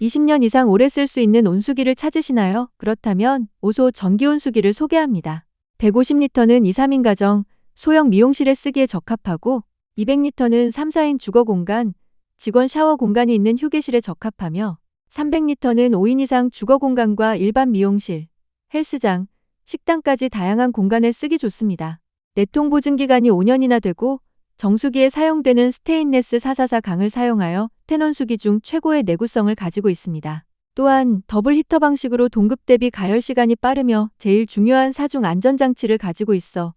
20년 이상 오래 쓸 수 있는 온수기를 찾으시나요? 그렇다면 오소 전기 온수기를 소개합니다. 150리터는 2, 3인 가정, 소형 미용실에 쓰기에 적합하고 200리터는 3, 4인 주거 공간, 직원 샤워 공간이 있는 휴게실에 적합하며 300리터는 5인 이상 주거 공간과 일반 미용실, 헬스장, 식당까지 다양한 공간에 쓰기 좋습니다. 내통 보증 기간이 5년이나 되고 정수기에 사용되는 스테인레스 444강을 사용하여 텐온수기 중 최고의 내구성을 가지고 있습니다. 또한 더블 히터 방식으로 동급 대비 가열 시간이 빠르며 제일 중요한 사중 안전장치를 가지고 있어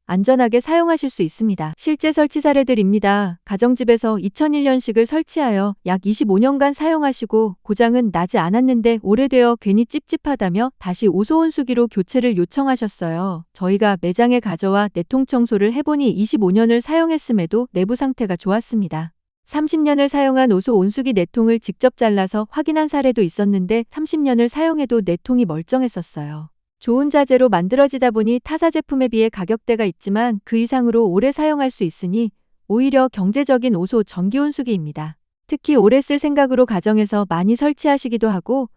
안전하게 사용하실 수 있습니다. 실제 설치 사례들입니다. 가정집에서 2001년식을 설치하여 약 25년간 사용하시고 고장은 나지 않았는데 오래되어 괜히 찝찝하다며 다시 오소 온수기로 교체를 요청하셨어요. 저희가 매장에 가져와 내통 청소를 해보니 25년을 사용했음에도 내부 상태가 좋았습니다. 30년을 사용한 오소 온수기 내통을 직접 잘라서 확인한 사례도 있었는데 30년을 사용해도 내통이 멀쩡했었어요. 좋은 자재로 만들어지다 보니 타사 제품에 비해 가격대가 있지만 그 이상으로 오래 사용할 수 있으니 오히려 경제적인 오소 전기 온수기입니다. 특히 오래 쓸 생각으로 가정에서 많이 설치하시기도 하고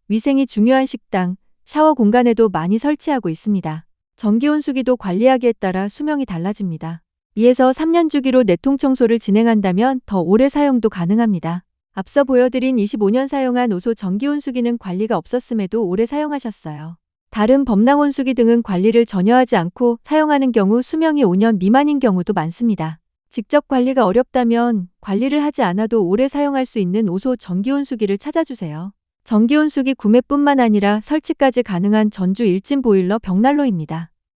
위생이 중요한 식당, 샤워 공간에도 많이 설치하고 있습니다. 전기 온수기도 관리하기에 따라 수명이 달라집니다. 2에서 3년 주기로 내통 청소를 진행한다면 더 오래 사용도 가능합니다. 앞서 보여드린 25년 사용한 오소 전기 온수기는 관리가 없었음에도 오래 사용하셨어요. 다른 범랑 온수기 등은 관리를 전혀 하지 않고 사용하는 경우 수명이 5년 미만인 경우도 많습니다. 직접 관리가 어렵다면 관리를 하지 않아도 오래 사용할 수 있는 오소 전기 온수기를 찾아주세요. 전기 온수기 구매뿐만 아니라 설치까지 가능한 전주 일진 보일러 벽난로입니다.